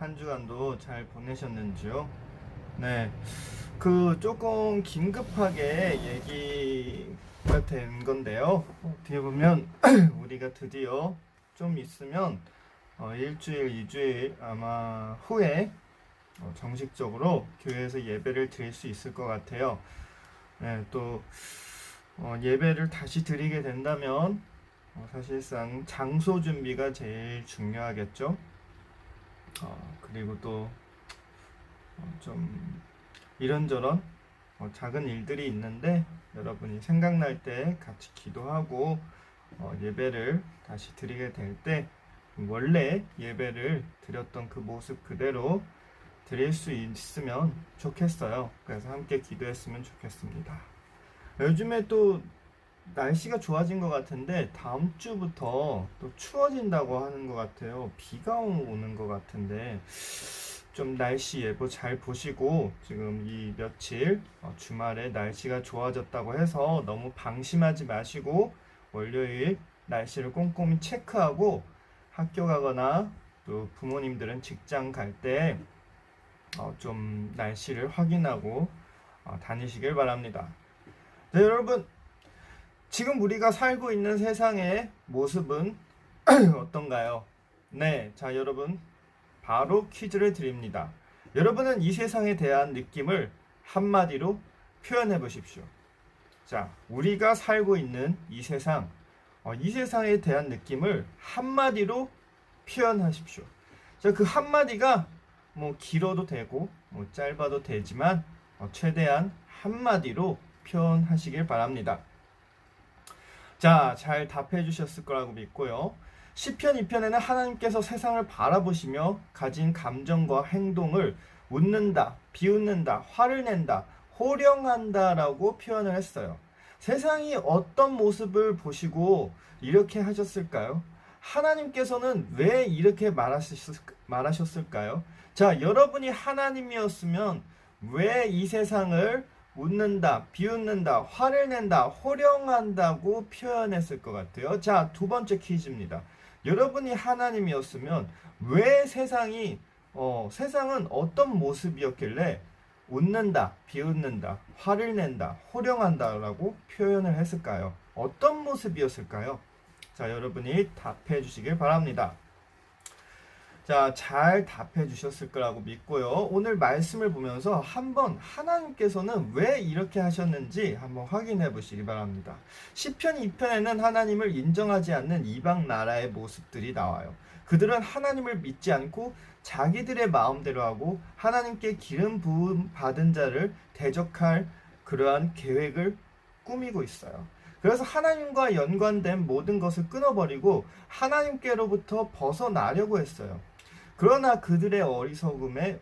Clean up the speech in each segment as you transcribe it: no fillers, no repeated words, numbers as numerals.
한 주간도 잘 보내셨는지요? 네, 조금 긴급하게 얘기가 된 건데요. 어떻게 보면 우리가 드디어 좀 있으면 일주일, 이주일 아마 후에 정식적으로 교회에서 예배를 드릴 수 있을 것 같아요. 네, 또 예배를 다시 드리게 된다면 사실상 장소 준비가 제일 중요하겠죠. 그리고 또 좀 이런저런 작은 일들이 있는데 여러분이 생각날 때 같이 기도하고 예배를 다시 드리게 될 때 원래 예배를 드렸던 그 모습 그대로 드릴 수 있으면 좋겠어요. 그래서 함께 기도했으면 좋겠습니다. 요즘에 또 날씨가 좋아진 것 같은데 다음 주부터 또 추워진다고 하는 것 같아요. 비가 오는 것 같은데 좀 날씨 예보 잘 보시고 지금 이 며칠 주말에 날씨가 좋아졌다고 해서 너무 방심하지 마시고 월요일 날씨를 꼼꼼히 체크하고 학교 가거나 또 부모님들은 직장 갈 때 좀 날씨를 확인하고 다니시길 바랍니다. 네, 여러분, 지금 우리가 살고 있는 세상의 모습은 어떤가요? 네, 자, 여러분, 바로 퀴즈를 드립니다. 여러분은 이 세상에 대한 느낌을 한마디로 표현해 보십시오. 자, 우리가 살고 있는 이 세상, 이 세상에 대한 느낌을 한마디로 표현하십시오. 자, 그 한마디가 뭐 길어도 되고 뭐 짧아도 되지만 최대한 한마디로 표현하시길 바랍니다. 자, 잘 답해 주셨을 거라고 믿고요. 시편 2편에는 하나님께서 세상을 바라보시며 가진 감정과 행동을 웃는다, 비웃는다, 화를 낸다, 호령한다라고 표현을 했어요. 세상이 어떤 모습을 보시고 이렇게 하셨을까요? 하나님께서는 왜 이렇게 말하셨을까요? 자, 여러분이 하나님이었으면 왜 이 세상을 웃는다, 비웃는다, 화를 낸다, 호령한다고 표현했을 것 같아요. 자, 두 번째 퀴즈입니다. 여러분이 하나님이었으면 왜 세상은 어떤 모습이었길래 웃는다, 비웃는다, 화를 낸다, 호령한다라고 표현을 했을까요? 어떤 모습이었을까요? 자, 여러분이 답해 주시길 바랍니다. 자, 잘 답해 주셨을 거라고 믿고요. 오늘 말씀을 보면서 한번 하나님께서는 왜 이렇게 하셨는지 한번 확인해 보시기 바랍니다. 시편 2편에는 하나님을 인정하지 않는 이방 나라의 모습들이 나와요. 그들은 하나님을 믿지 않고 자기들의 마음대로 하고 하나님께 기름 부음 받은 자를 대적할 그러한 계획을 꾸미고 있어요. 그래서 하나님과 연관된 모든 것을 끊어버리고 하나님께로부터 벗어나려고 했어요. 그러나 그들의 어리석음에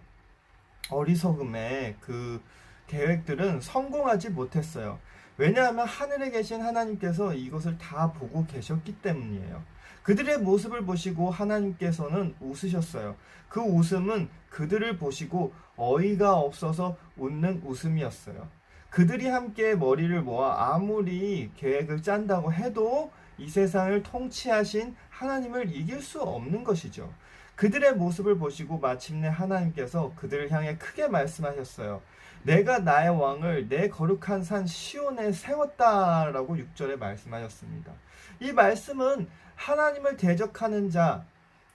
그 계획들은 성공하지 못했어요. 왜냐하면 하늘에 계신 하나님께서 이것을 다 보고 계셨기 때문이에요. 그들의 모습을 보시고 하나님께서는 웃으셨어요. 그 웃음은 그들을 보시고 어이가 없어서 웃는 웃음이었어요. 그들이 함께 머리를 모아 아무리 계획을 짠다고 해도 이 세상을 통치하신 하나님을 이길 수 없는 것이죠. 그들의 모습을 보시고 마침내 하나님께서 그들을 향해 크게 말씀하셨어요. 내가 나의 왕을 내 거룩한 산 시온에 세웠다라고 6절에 말씀하셨습니다. 이 말씀은 하나님을 대적하는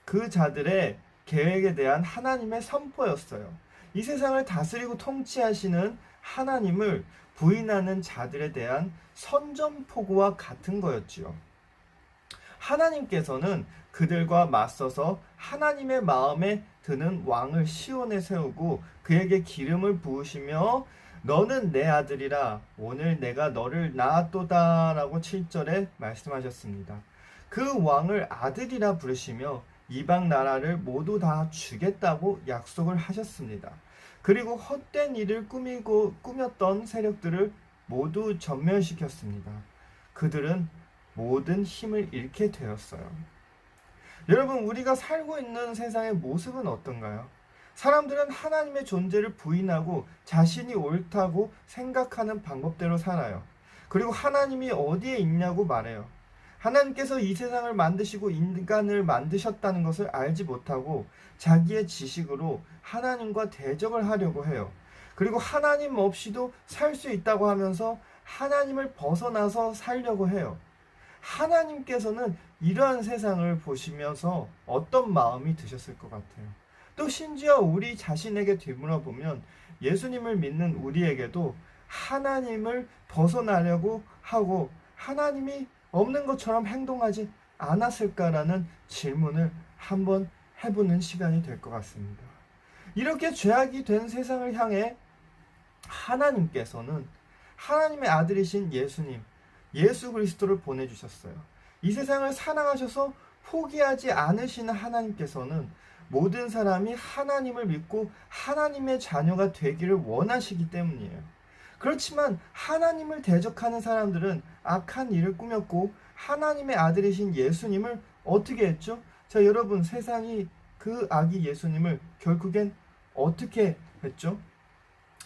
그 자들의 계획에 대한 하나님의 선포였어요. 이 세상을 다스리고 통치하시는 하나님을 부인하는 자들에 대한 선전포고와 같은 거였지요. 하나님께서는 그들과 맞서서 하나님의 마음에 드는 왕을 시온에 세우고 그에게 기름을 부으시며 너는 내 아들이라 오늘 내가 너를 낳았도다 라고 7절에 말씀하셨습니다. 그 왕을 아들이라 부르시며 이방 나라를 모두 다 주겠다고 약속을 하셨습니다. 그리고 헛된 일을 꾸몄던 세력들을 모두 전멸시켰습니다. 그들은 모든 힘을 잃게 되었어요. 여러분, 우리가 살고 있는 세상의 모습은 어떤가요? 사람들은 하나님의 존재를 부인하고 자신이 옳다고 생각하는 방법대로 살아요. 그리고 하나님이 어디에 있냐고 말해요. 하나님께서 이 세상을 만드시고 인간을 만드셨다는 것을 알지 못하고 자기의 지식으로 하나님과 대적을 하려고 해요. 그리고 하나님 없이도 살 수 있다고 하면서 하나님을 벗어나서 살려고 해요. 하나님께서는 이러한 세상을 보시면서 어떤 마음이 드셨을 것 같아요? 또 심지어 우리 자신에게 되물어보면 예수님을 믿는 우리에게도 하나님을 벗어나려고 하고 하나님이 없는 것처럼 행동하지 않았을까라는 질문을 한번 해보는 시간이 될 것 같습니다. 이렇게 죄악이 된 세상을 향해 하나님께서는 하나님의 아들이신 예수님, 예수 그리스도를 보내주셨어요. 이 세상을 사랑하셔서 포기하지 않으시는 하나님께서는 모든 사람이 하나님을 믿고 하나님의 자녀가 되기를 원하시기 때문이에요. 그렇지만 하나님을 대적하는 사람들은 악한 일을 꾸몄고 하나님의 아들이신 예수님을 어떻게 했죠? 자, 여러분, 세상이 그 아기 예수님을 결국엔 어떻게 했죠?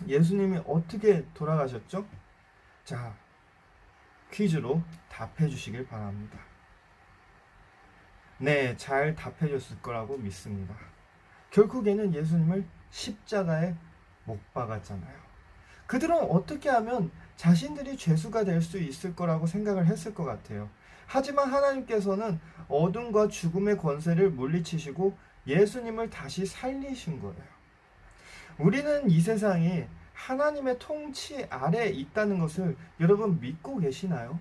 예수님이 어떻게 돌아가셨죠? 자, 퀴즈로 답해 주시길 바랍니다. 네, 잘 답해 줬을 거라고 믿습니다. 결국에는 예수님을 십자가에 못 박았잖아요. 그들은 어떻게 하면 자신들이 죄수가 될 수 있을 거라고 생각을 했을 것 같아요. 하지만 하나님께서는 어둠과 죽음의 권세를 물리치시고 예수님을 다시 살리신 거예요. 우리는 이 세상이 하나님의 통치 아래에 있다는 것을 여러분 믿고 계시나요?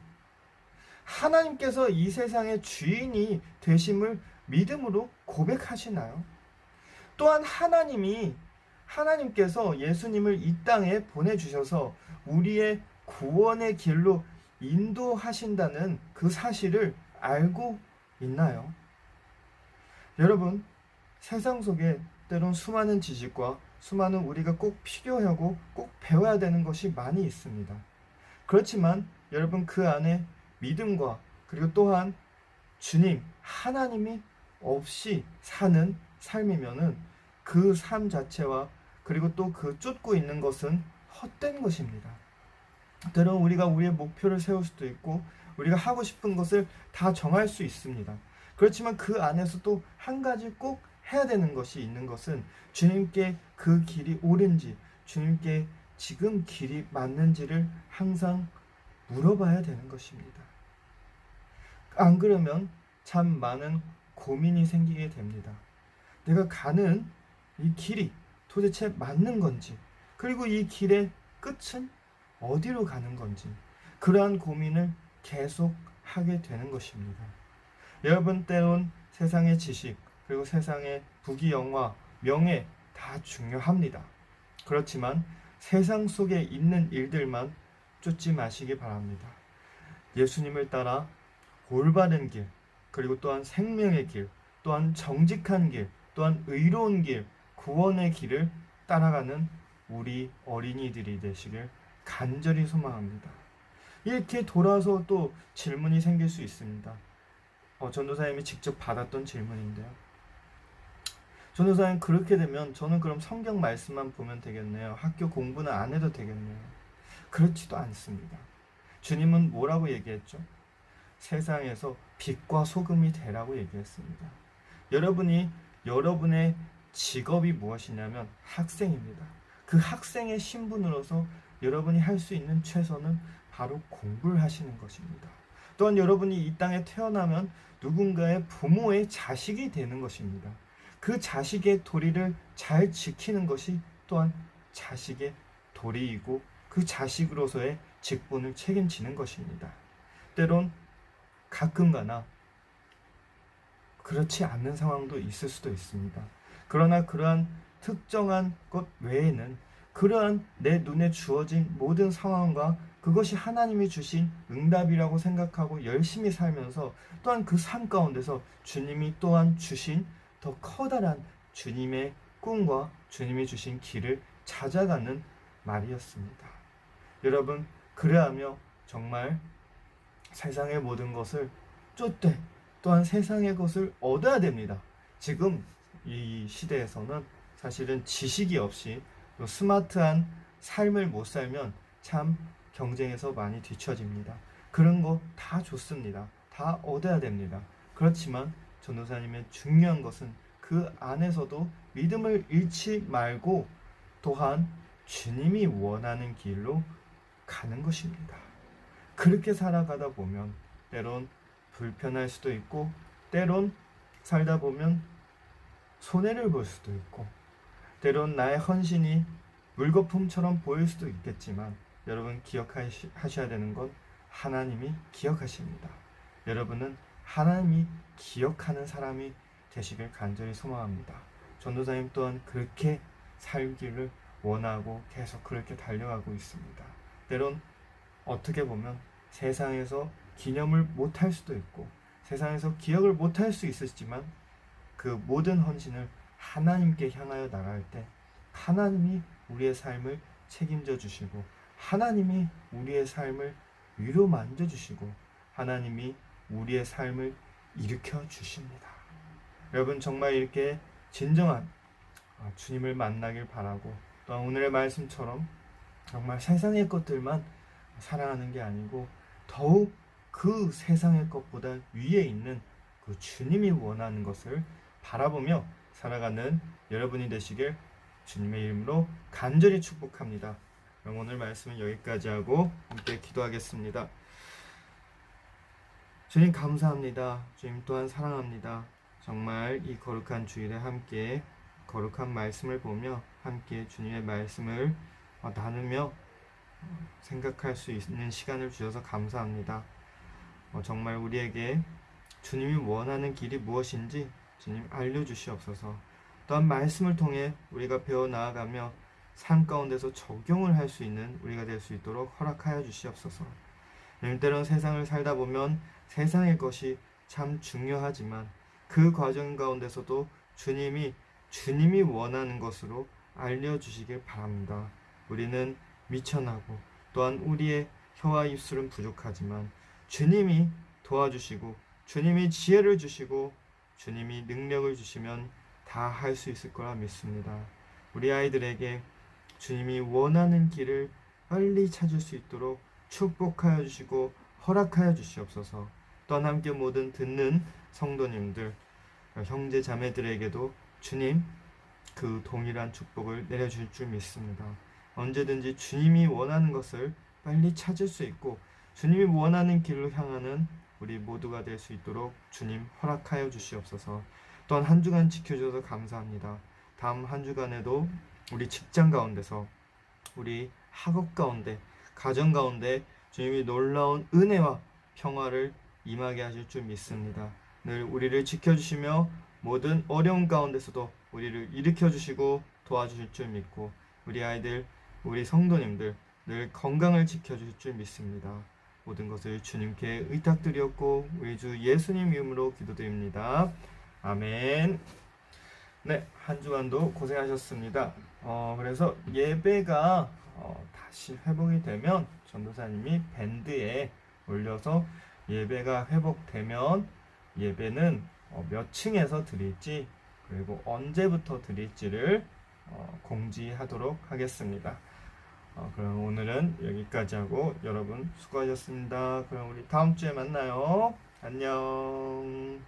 하나님께서 이 세상의 주인이 되심을 믿음으로 고백하시나요? 또한 하나님께서 예수님을 이 땅에 보내주셔서 우리의 구원의 길로 인도하신다는 그 사실을 알고 있나요? 여러분, 세상 속에 때론 수많은 지식과 수많은 우리가 꼭 필요하고 꼭 배워야 되는 것이 많이 있습니다. 그렇지만 여러분, 그 안에 믿음과 그리고 또한 주님, 하나님이 없이 사는 삶이면은 그 삶 자체와 그리고 또 그 쫓고 있는 것은 헛된 것입니다. 때론 우리가 우리의 목표를 세울 수도 있고 우리가 하고 싶은 것을 다 정할 수 있습니다. 그렇지만 그 안에서 또 한 가지 꼭 해야 되는 것이 있는 것은 주님께 그 길이 옳은지, 주님께 지금 길이 맞는지를 항상 물어봐야 되는 것입니다. 안 그러면 참 많은 고민이 생기게 됩니다. 내가 가는 이 길이 도대체 맞는 건지, 그리고 이 길의 끝은 어디로 가는 건지, 그러한 고민을 계속 하게 되는 것입니다. 여러분, 때론 세상의 지식, 그리고 세상의 부귀영화, 명예 다 중요합니다. 그렇지만 세상 속에 있는 일들만 쫓지 마시기 바랍니다. 예수님을 따라 올바른 길, 그리고 또한 생명의 길, 또한 정직한 길, 또한 의로운 길, 구원의 길을 따라가는 우리 어린이들이 되시길 간절히 소망합니다. 이렇게 돌아서 또 질문이 생길 수 있습니다. 전도사님이 직접 받았던 질문인데요. 전도사님, 그렇게 되면 저는 그럼 성경 말씀만 보면 되겠네요. 학교 공부는 안 해도 되겠네요. 그렇지도 않습니다. 주님은 뭐라고 얘기했죠? 세상에서 빛과 소금이 되라고 얘기했습니다. 여러분의 직업이 무엇이냐면 학생입니다. 그 학생의 신분으로서 여러분이 할 수 있는 최선은 바로 공부를 하시는 것입니다. 또한 여러분이 이 땅에 태어나면 누군가의 부모의 자식이 되는 것입니다. 그 자식의 도리를 잘 지키는 것이 또한 자식의 도리이고 그 자식으로서의 직분을 책임지는 것입니다. 때론 가끔가나 그렇지 않는 상황도 있을 수도 있습니다. 그러나 그러한 특정한 것 외에는 그러한 내 눈에 주어진 모든 상황과 그것이 하나님이 주신 응답이라고 생각하고 열심히 살면서 또한 그 삶 가운데서 주님이 또한 주신 더 커다란 주님의 꿈과 주님이 주신 길을 찾아가는 말이었습니다. 여러분, 그래하며 정말 세상의 모든 것을 쫓되 또한 세상의 것을 얻어야 됩니다. 지금 이 시대에서는 사실은 지식이 없이 또 스마트한 삶을 못 살면 참 경쟁에서 많이 뒤처집니다. 그런 거 다 좋습니다. 다 얻어야 됩니다. 그렇지만 전도사님의 중요한 것은 그 안에서도 믿음을 잃지 말고 또한 주님이 원하는 길로 가는 것입니다. 그렇게 살아가다 보면 때론 불편할 수도 있고 때론 살다 보면 손해를 볼 수도 있고 때론 나의 헌신이 물거품처럼 보일 수도 있겠지만 여러분 기억하셔야 되는 건 하나님이 기억하십니다. 여러분은 하나님이 기억하는 사람이 되시길 간절히 소망합니다. 전도사님 또한 그렇게 살기를 원하고 계속 그렇게 달려가고 있습니다. 때론 어떻게 보면 세상에서 기념을 못할 수도 있고 세상에서 기억을 못할 수 있었지만 그 모든 헌신을 하나님께 향하여 나갈 때 하나님이 우리의 삶을 책임져 주시고 하나님이 우리의 삶을 위로 만져 주시고 하나님이 우리의 삶을 일으켜 주십니다. 여러분 정말 이렇게 진정한 주님을 만나길 바라고 또 오늘의 말씀처럼 정말 세상의 것들만 사랑하는 게 아니고 더욱 그 세상의 것보다 위에 있는 그 주님이 원하는 것을 바라보며 살아가는 여러분이 되시길 주님의 이름으로 간절히 축복합니다. 그럼 오늘 말씀은 여기까지 하고 함께 기도하겠습니다. 주님 감사합니다. 주님 또한 사랑합니다. 정말 이 거룩한 주일에 함께 거룩한 말씀을 보며 함께 주님의 말씀을 나누며 생각할 수 있는 시간을 주셔서 감사합니다. 정말 우리에게 주님이 원하는 길이 무엇인지 주님 알려주시옵소서. 또한 말씀을 통해 우리가 배워 나아가며 삶 가운데서 적용을 할 수 있는 우리가 될 수 있도록 허락하여 주시옵소서. 때론 세상을 살다 보면 세상의 것이 참 중요하지만 그 과정 가운데서도 주님이 원하는 것으로 알려주시길 바랍니다. 우리는 미천하고 또한 우리의 혀와 입술은 부족하지만 주님이 도와주시고 주님이 지혜를 주시고 주님이 능력을 주시면 다 할 수 있을 거라 믿습니다. 우리 아이들에게 주님이 원하는 길을 빨리 찾을 수 있도록 축복하여 주시고 허락하여 주시옵소서. 또한 함께 모든 듣는 성도님들, 형제 자매들에게도 주님 그 동일한 축복을 내려주실 줄 믿습니다. 언제든지 주님이 원하는 것을 빨리 찾을 수 있고 주님이 원하는 길로 향하는 우리 모두가 될 수 있도록 주님 허락하여 주시옵소서. 또한 한 주간 지켜주셔서 감사합니다. 다음 한 주간에도 우리 직장 가운데서 우리 학업 가운데 가정 가운데 주님이 놀라운 은혜와 평화를 임하게 하실 줄 믿습니다. 늘 우리를 지켜주시며 모든 어려움 가운데서도 우리를 일으켜주시고 도와주실 줄 믿고 우리 아이들, 우리 성도님들 늘 건강을 지켜주실 줄 믿습니다. 모든 것을 주님께 의탁드렸고 우리 주 예수님 이름으로 기도드립니다. 아멘. 네, 한 주간도 고생하셨습니다. 그래서 예배가 다시 회복이 되면 전도사님이 밴드에 올려서 예배가 회복되면 예배는 몇 층에서 드릴지 그리고 언제부터 드릴지를 공지하도록 하겠습니다. 그럼 오늘은 여기까지 하고 여러분 수고하셨습니다. 그럼 우리 다음 주에 만나요. 안녕.